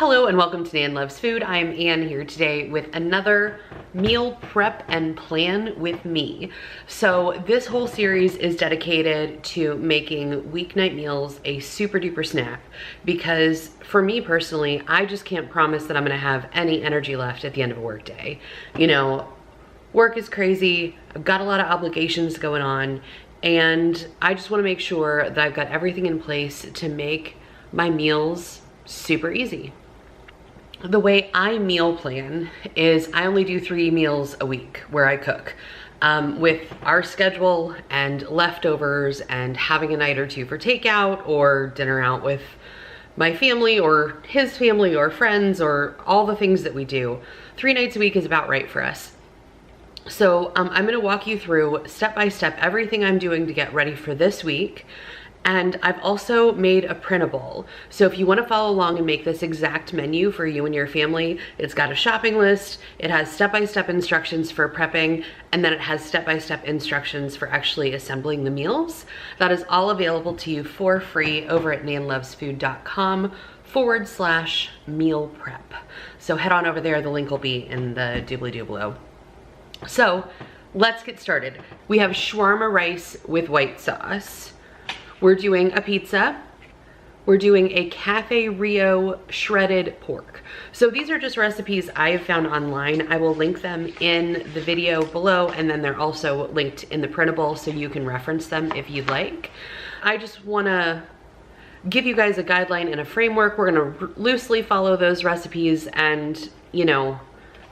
Hello and welcome to Nan Loves Food. I'm Ann here today with another meal prep and plan with me. So this whole series is dedicated to making weeknight meals a super duper snack because for me personally, I just can't promise that I'm gonna have any energy left at the end of a work day. You know, work is crazy, I've got a lot of obligations going on, and I just wanna make sure that I've got everything in place to make my meals super easy. The way I meal plan is I only do 3 meals a week where I cook. With our schedule and leftovers and having a night or two for takeout or dinner out with my family or his family or friends or all the things that we do, 3 nights a week is about right for us. So I'm gonna walk you through step by step everything I'm doing to get ready for this week. And I've also made a printable. So if you wanna follow along and make this exact menu for you and your family, it's got a shopping list, it has step-by-step instructions for prepping, and then it has step-by-step instructions for actually assembling the meals. That is all available to you for free over at nanlovesfood.com/meal prep. So head on over there, the link will be in the doobly-doo below. So let's get started. We have shawarma rice with white sauce. We're doing a pizza. We're doing a Cafe Rio shredded pork. So these are just recipes I've found online. I will link them in the video below, and then they're also linked in the printable so you can reference them if you'd like. I just wanna give you guys a guideline and a framework. We're gonna loosely follow those recipes, and you know,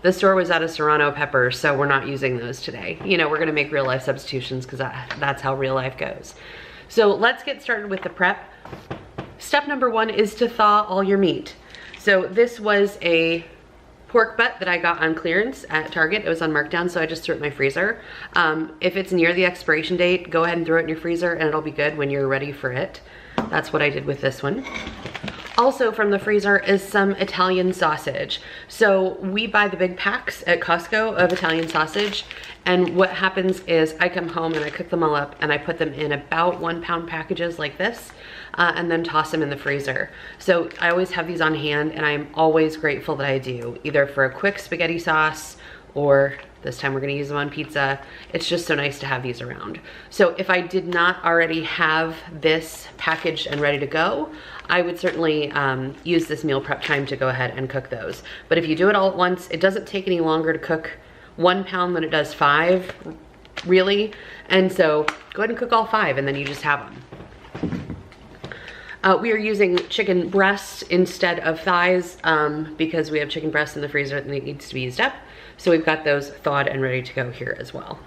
the store was out of serrano peppers, so we're not using those today. You know, we're gonna make real life substitutions because that's how real life goes. So let's get started with the prep. Step number 1 is to thaw all your meat. So this was a pork butt that I got on clearance at Target. It was on markdown, so I just threw it in my freezer. If it's near the expiration date, go ahead and throw it in your freezer and it'll be good when you're ready for it. That's what I did with this one. Also from the freezer is some Italian sausage. So we buy the big packs at Costco of Italian sausage, and what happens is I come home and I cook them all up and I put them in about 1 pound packages like this, and then toss them in the freezer. So I always have these on hand, and I'm always grateful that I do, either for a quick spaghetti sauce or this time we're gonna use them on pizza. It's just so nice to have these around. So if I did not already have this packaged and ready to go, I would certainly use this meal prep time to go ahead and cook those. But if you do it all at once, it doesn't take any longer to cook 1 pound than it does 5, really. And so go ahead and cook all 5 and then you just have them. We are using chicken breast instead of thighs because we have chicken breast in the freezer and it needs to be used up. So we've got those thawed and ready to go here as well.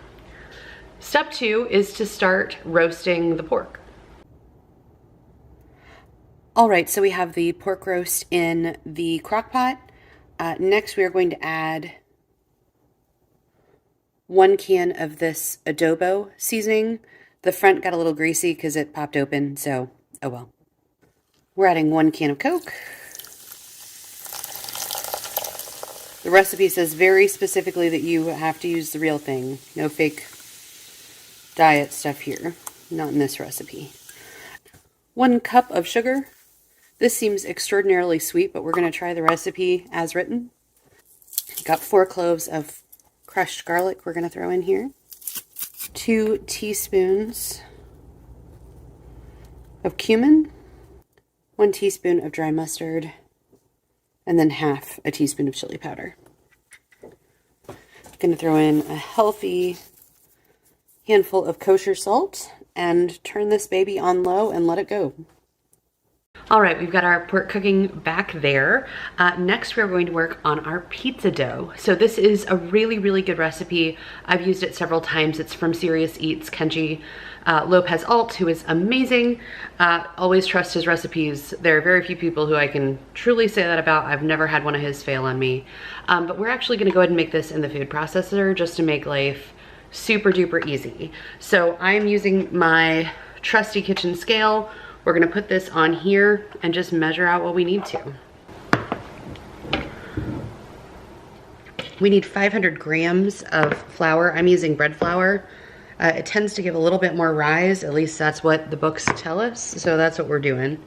Step 2 is to start roasting the pork. All right, so we have the pork roast in the crock pot. Next, we are going to add 1 can of this adobo seasoning. The front got a little greasy because it popped open, so oh well. We're adding 1 can of Coke. The recipe says very specifically that you have to use the real thing. No fake diet stuff here. Not in this recipe. 1 cup of sugar. This seems extraordinarily sweet, but we're going to try the recipe as written. Got 4 cloves of crushed garlic we're going to throw in here. 2 teaspoons of cumin. 1 teaspoon of dry mustard. And then half a teaspoon of chili powder. Going to throw in a healthy handful of kosher salt and turn this baby on low and let it go. All right, we've got our pork cooking back there. Next, we're going to work on our pizza dough. So this is a really, really good recipe. I've used it several times. It's from Serious Eats, Kenji Lopez Alt, who is amazing. Always trust his recipes. There are very few people who I can truly say that about. I've never had one of his fail on me. But we're actually gonna go ahead and make this in the food processor just to make life super duper easy. So I'm using my trusty kitchen scale. We're gonna put this on here and just measure out what we need to. We need 500 grams of flour. I'm using bread flour. It tends to give a little bit more rise, at least that's what the books tell us, so that's what we're doing.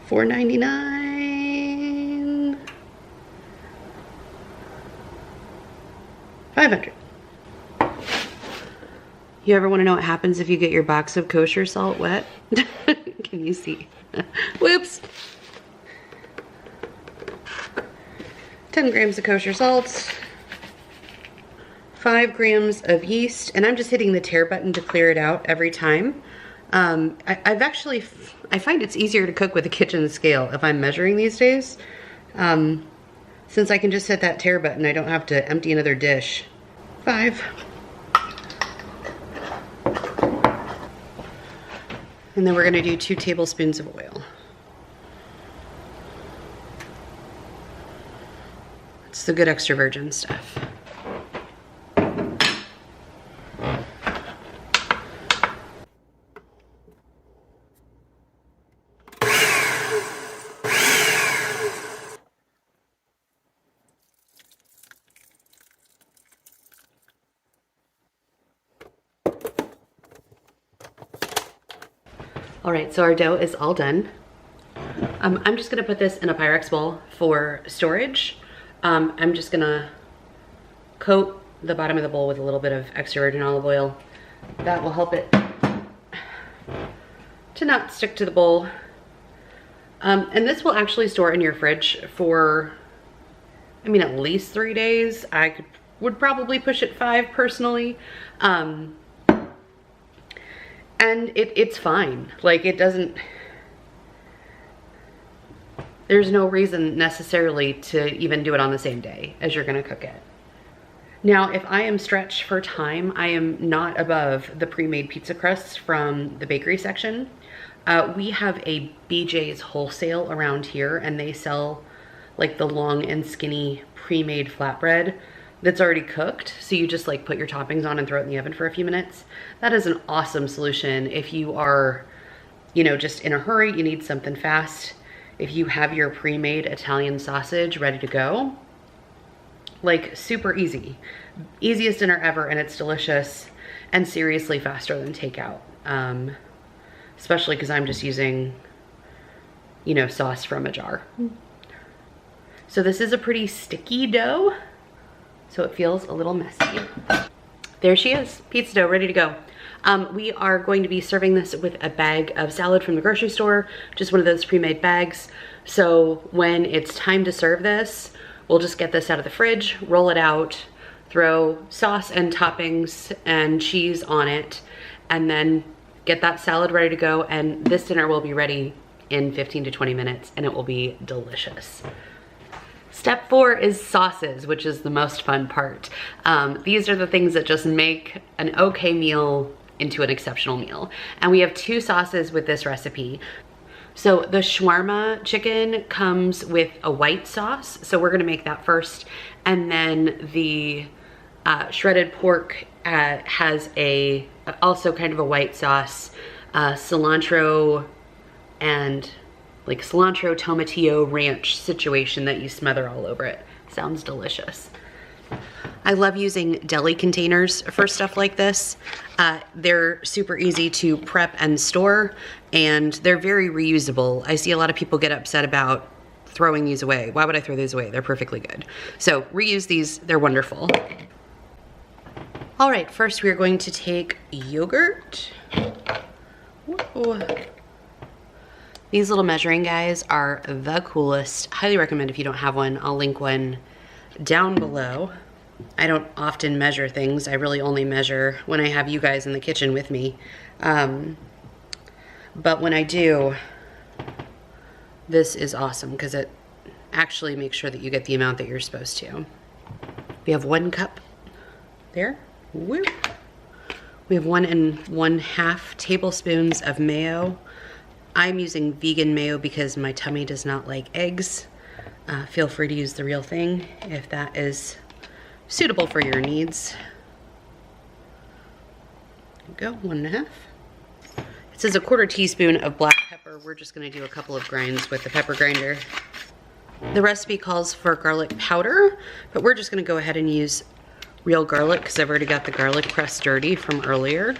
$4.99. 500. You ever want to know what happens if you get your box of kosher salt wet? Can you see? Whoops. 10 grams of kosher salt, 5 grams of yeast, and I'm just hitting the tare button to clear it out every time. I find it's easier to cook with a kitchen scale if I'm measuring these days. Since I can just hit that tare button, I don't have to empty another dish. 5. And then we're gonna do 2 tablespoons of oil. It's the good extra virgin stuff. All right, so our dough is all done. I'm just gonna put this in a Pyrex bowl for storage. I'm just gonna coat the bottom of the bowl with a little bit of extra virgin olive oil. That will help it to not stick to the bowl. And this will actually store in your fridge for, I mean, at least 3 days. Would probably push it 5 personally. And it's fine. Like, it doesn't, there's no reason necessarily to even do it on the same day as you're gonna cook it. Now, if I am stretched for time, I am not above the pre-made pizza crusts from the bakery section. We have a BJ's wholesale around here, and they sell like the long and skinny pre-made flatbread that's already cooked. So you just like put your toppings on and throw it in the oven for a few minutes. That is an awesome solution if you are, you know, just in a hurry, you need something fast. If you have your pre-made Italian sausage ready to go, like super easy. Easiest dinner ever, and it's delicious and seriously faster than takeout. Especially because I'm just using, you know, sauce from a jar. So this is a pretty sticky dough, so it feels a little messy. There she is, pizza dough ready to go. We are going to be serving this with a bag of salad from the grocery store, just one of those pre-made bags. So when it's time to serve this, we'll just get this out of the fridge, roll it out, throw sauce and toppings and cheese on it, and then get that salad ready to go. And this dinner will be ready in 15 to 20 minutes, and it will be delicious. Step 4 is sauces, which is the most fun part. These are the things that just make an okay meal into an exceptional meal. And we have 2 sauces with this recipe. So the shawarma chicken comes with a white sauce, so we're gonna make that first. And then the shredded pork has also kind of a white sauce, cilantro and like cilantro tomatillo ranch situation that you smother all over it. Sounds delicious. I love using deli containers for stuff like this. They're super easy to prep and store, and they're very reusable. I see a lot of people get upset about throwing these away. Why would I throw these away? They're perfectly good. So reuse these, they're wonderful. All right, first we are going to take yogurt. Whoa. These little measuring guys are the coolest. Highly recommend if you don't have one. I'll link one down below. I don't often measure things. I really only measure when I have you guys in the kitchen with me. But when I do, this is awesome because it actually makes sure that you get the amount that you're supposed to. We have 1 cup there. Woo. We have 1 1/2 tablespoons of mayo. I'm using vegan mayo because my tummy does not like eggs. Feel free to use the real thing if that is suitable for your needs. There we go, 1 1/2. It says a 1/4 teaspoon of black pepper. We're just gonna do a couple of grinds with the pepper grinder. The recipe calls for garlic powder, but we're just gonna go ahead and use real garlic because I've already got the garlic press dirty from earlier.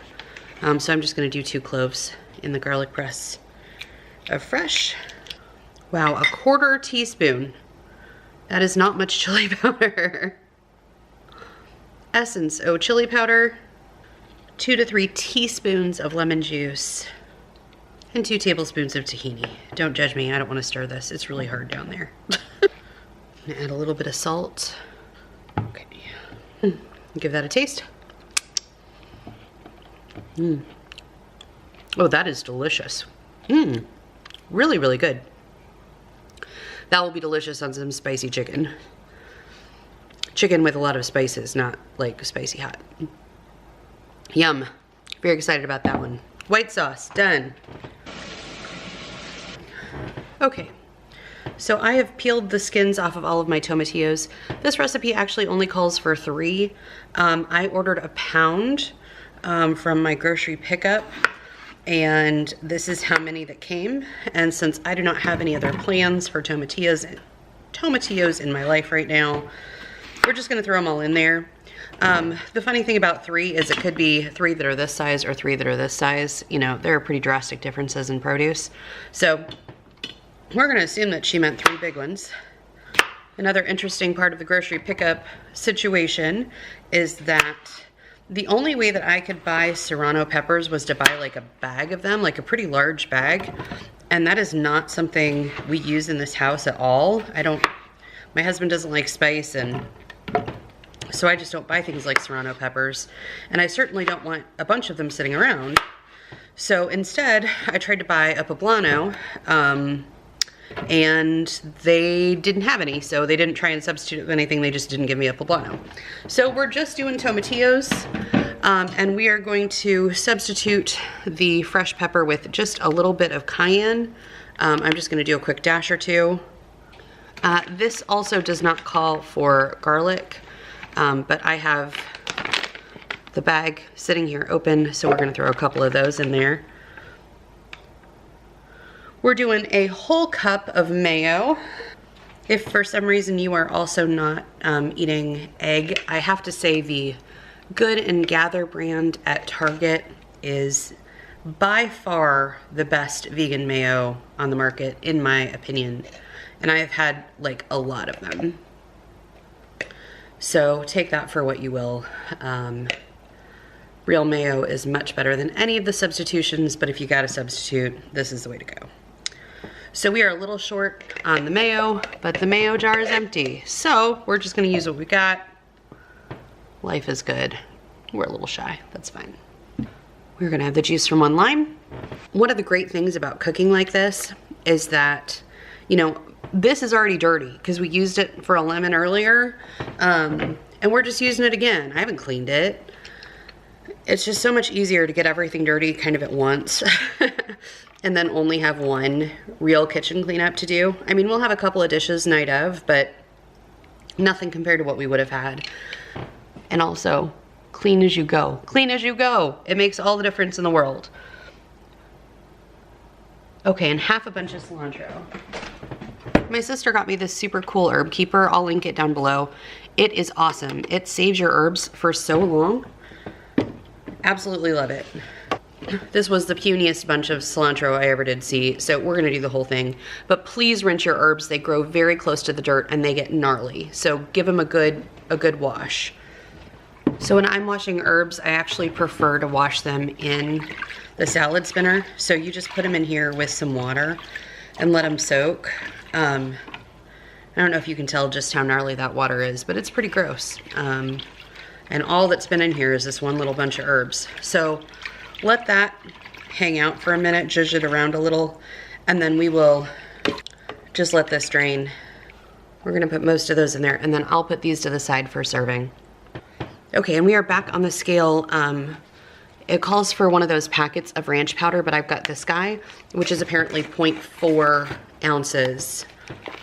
So I'm just gonna do 2 cloves in the garlic press of fresh Wow, a 1/4 teaspoon. That is not much chili powder. Essence, oh, chili powder. 2 to 3 teaspoons of lemon juice. And 2 tablespoons of tahini. Don't judge me, I don't want to stir this. It's really hard down there. Add a little bit of salt. Okay. Give that a taste. Oh, that is delicious. Really, really good. That will be delicious on some spicy chicken. Chicken with a lot of spices, not like spicy hot. Yum. Very excited about that one. White sauce, done. Okay. So I have peeled the skins off of all of my tomatillos. This recipe actually only calls for 3. I ordered a pound from my grocery pickup, and this is how many that came. And since I do not have any other plans for tomatillos in my life right now, we're just gonna throw them all in there. The funny thing about 3 is it could be 3 that are this size or 3 that are this size. You know, there are pretty drastic differences in produce. So we're gonna assume that she meant 3 big ones. Another interesting part of the grocery pickup situation is that the only way that I could buy serrano peppers was to buy like a bag of them, like a pretty large bag. And that is not something we use in this house at all. My husband doesn't like spice, and so I just don't buy things like serrano peppers. And I certainly don't want a bunch of them sitting around. So instead, I tried to buy a poblano, and they didn't have any, so they didn't try and substitute with anything. They just didn't give me a poblano. So we're just doing tomatillos, and we are going to substitute the fresh pepper with just a little bit of cayenne. I'm just going to do a quick dash or 2. This also does not call for garlic, but I have the bag sitting here open, so we're going to throw a couple of those in there. We're doing a whole cup of mayo. If for some reason you are also not eating egg, I have to say the Good and Gather brand at Target is by far the best vegan mayo on the market, in my opinion. And I have had like a lot of them. So take that for what you will. Real mayo is much better than any of the substitutions, but if you gotta substitute, this is the way to go. So we are a little short on the mayo, but the mayo jar is empty. So we're just gonna use what we got. Life is good. We're a little shy, that's fine. We're gonna have the juice from 1 lime. One of the great things about cooking like this is that, you know, this is already dirty because we used it for a lemon earlier, and we're just using it again. I haven't cleaned it. It's just so much easier to get everything dirty kind of at once and then only have one real kitchen cleanup to do. I mean, we'll have a couple of dishes night of, but nothing compared to what we would have had. And also, clean as you go. Clean as you go. It makes all the difference in the world. Okay, and half a bunch of cilantro. My sister got me this super cool herb keeper. I'll link it down below. It is awesome. It saves your herbs for so long. Absolutely love it. This was the puniest bunch of cilantro I ever did see, so we're gonna do the whole thing. But please rinse your herbs. They grow very close to the dirt and they get gnarly. So give them a good wash. So when I'm washing herbs, I actually prefer to wash them in the salad spinner. So you just put them in here with some water and let them soak. I don't know if you can tell just how gnarly that water is, but it's pretty gross. And all that's been in here is this one little bunch of herbs. So let that hang out for a minute, zhuzh it around a little, and then we will just let this drain. We're gonna put most of those in there, and then I'll put these to the side for serving. Okay, and we are back on the scale. It calls for one of those packets of ranch powder, but I've got this guy, which is apparently 0.4 ounces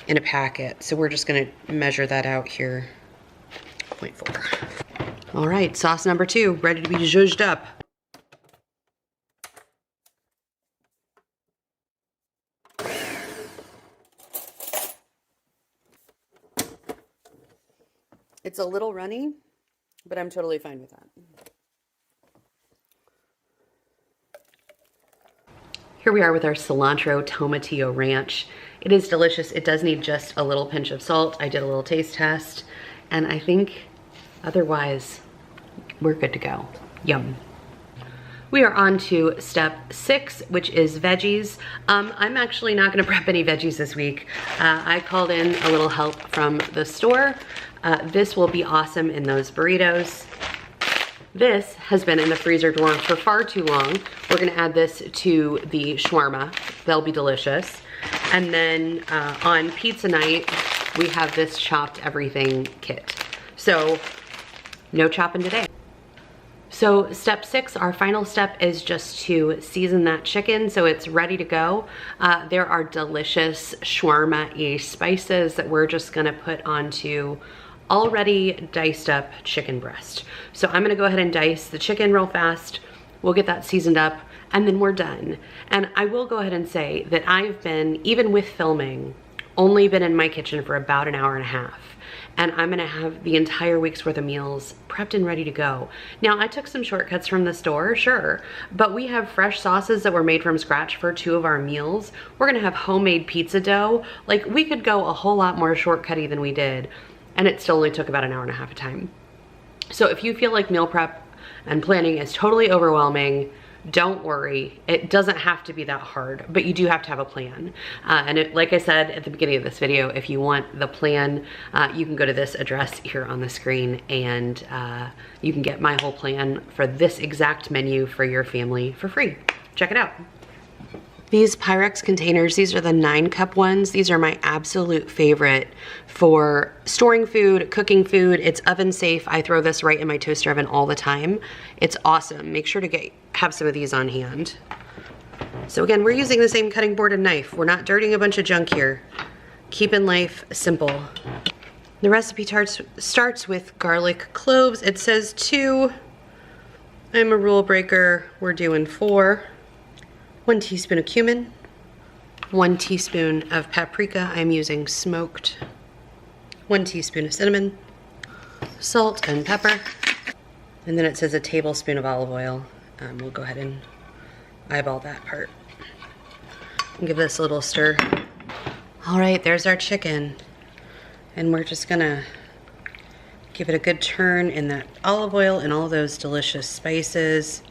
in a packet. So we're just gonna measure that out here, 0.4. All right, sauce number 2, ready to be zhuzhed up. It's a little runny, but I'm totally fine with that. Here we are with our cilantro tomatillo ranch. It is delicious. It does need just a little pinch of salt. I did a little taste test, and I think otherwise we're good to go. Yum. We are on to step 6, which is veggies. I'm actually not gonna prep any veggies this week. I called in a little help from the store. This will be awesome in those burritos. This has been in the freezer drawer for far too long. We're gonna add this to the shawarma. They'll be delicious. And then on pizza night, we have this chopped everything kit. So no chopping today. So step 6, our final step, is just to season that chicken so it's ready to go. There are delicious shawarma-y spices that we're just gonna put onto already diced up chicken breast. So I'm gonna go ahead and dice the chicken real fast. We'll get that seasoned up and then we're done. And I will go ahead and say that I've been, even with filming, only been in my kitchen for about an hour and a half. And I'm gonna have the entire week's worth of meals prepped and ready to go. Now, I took some shortcuts from the store, sure, but we have fresh sauces that were made from scratch for 2 of our meals. We're gonna have homemade pizza dough. Like, we could go a whole lot more shortcutty than we did, and it still only took about an hour and a half of time. So if you feel like meal prep and planning is totally overwhelming, don't worry. It doesn't have to be that hard, but you do have to have a plan. Like I said at the beginning of this video, if you want the plan, you can go to this address here on the screen and you can get my whole plan for this exact menu for your family for free. Check it out. These Pyrex containers, these are the 9-cup ones. These are my absolute favorite for storing food, cooking food. It's oven safe. I throw this right in my toaster oven all the time. It's awesome. Make sure to have some of these on hand. So again, we're using the same cutting board and knife. We're not dirtying a bunch of junk here. Keeping life simple. The recipe starts with garlic cloves. It says 2. I'm a rule breaker. We're doing 4. 1 teaspoon of cumin, 1 teaspoon of paprika. I'm using smoked. 1 teaspoon of cinnamon, salt and pepper. And then it says a tablespoon of olive oil. We'll go ahead and eyeball that part. And give this a little stir. All right, there's our chicken. And we're just gonna give it a good turn in that olive oil and all those delicious spices.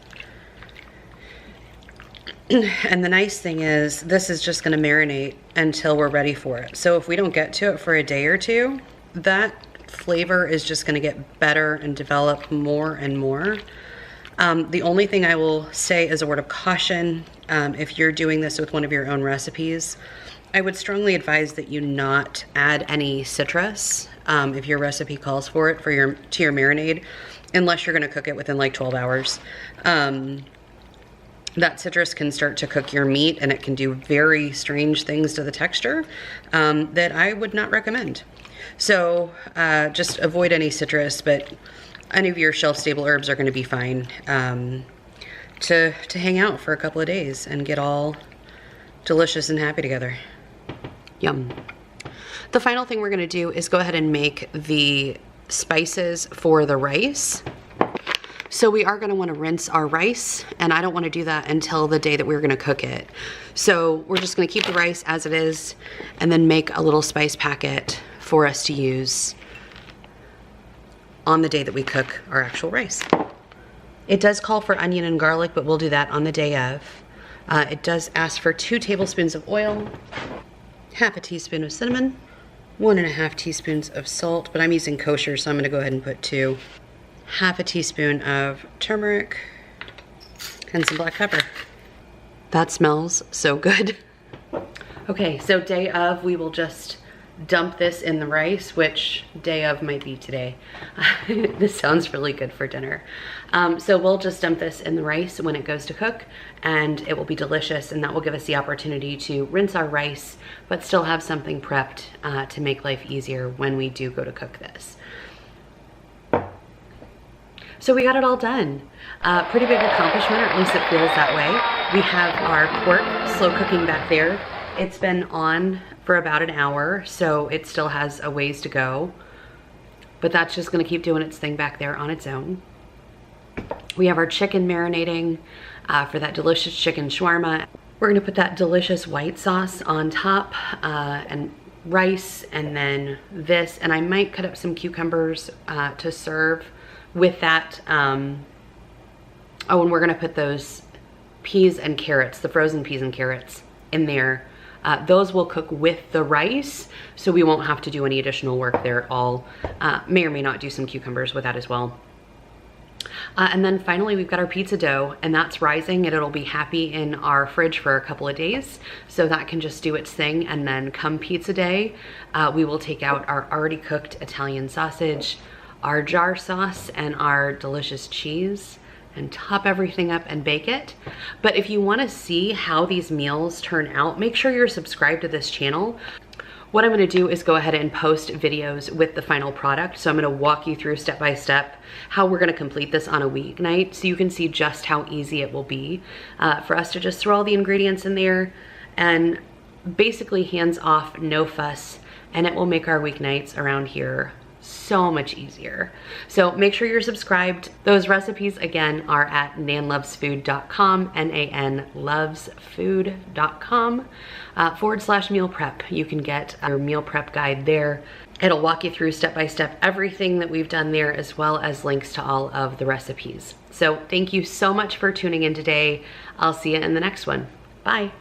And the nice thing is, this is just gonna marinate until we're ready for it. So if we don't get to it for a day or 2, that flavor is just gonna get better and develop more and more. The only thing I will say as a word of caution, if you're doing this with one of your own recipes, I would strongly advise that you not add any citrus if your recipe calls for it to your marinade, unless you're gonna cook it within like 12 hours. That citrus can start to cook your meat and it can do very strange things to the texture that I would not recommend. So just avoid any citrus, but any of your shelf-stable herbs are gonna be fine to hang out for a couple of days and get all delicious and happy together. Yum. The final thing we're gonna do is go ahead and make the spices for the rice. So we are gonna wanna rinse our rice, and I don't wanna do that until the day that we're gonna cook it. So we're just gonna keep the rice as it is and then make a little spice packet for us to use on the day that we cook our actual rice. It does call for onion and garlic, but we'll do that on the day of. It does ask for 2 tablespoons of oil, 1/2 teaspoon of cinnamon, 1.5 teaspoons of salt, but I'm using kosher, so I'm gonna go ahead and put 2. 1/2 teaspoon of turmeric, and some black pepper. That smells so good. Okay, so day of, we will just dump this in the rice, which day of might be today. This sounds really good for dinner. So we'll just dump this in the rice when it goes to cook, and it will be delicious, and that will give us the opportunity to rinse our rice, but still have something prepped to make life easier when we do go to cook this. So we got it all done. Pretty big accomplishment, or at least it feels that way. We have our pork slow cooking back there. It's been on for about an hour, so it still has a ways to go. But that's just gonna keep doing its thing back there on its own. We have our chicken marinating for that delicious chicken shawarma. We're gonna put that delicious white sauce on top and rice, and then this, and I might cut up some cucumbers to serve with that. Oh, and we're gonna put those peas and carrots, the frozen peas and carrots in there. Those will cook with the rice, so we won't have to do any additional work there at all. May or may not do some cucumbers with that as well. And then finally, we've got our pizza dough, and that's rising, and it'll be happy in our fridge for a couple of days, so that can just do its thing. And then come pizza day, we will take out our already cooked Italian sausage, our jar sauce, and our delicious cheese, and top everything up and bake it. But if you want to see how these meals turn out, make sure you're subscribed to this channel. What I'm gonna do is go ahead and post videos with the final product. So I'm gonna walk you through step by step how we're gonna complete this on a weeknight, so you can see just how easy it will be for us to just throw all the ingredients in there and basically hands off, no fuss, and it will make our weeknights around here so much easier. So make sure you're subscribed. Those recipes again are at NanLovesFood.com, NanLovesFood.com /meal prep. You can get our meal prep guide there. It'll walk you through step by step everything that we've done there, as well as links to all of the recipes. So thank you so much for tuning in today. I'll see you in the next one. Bye.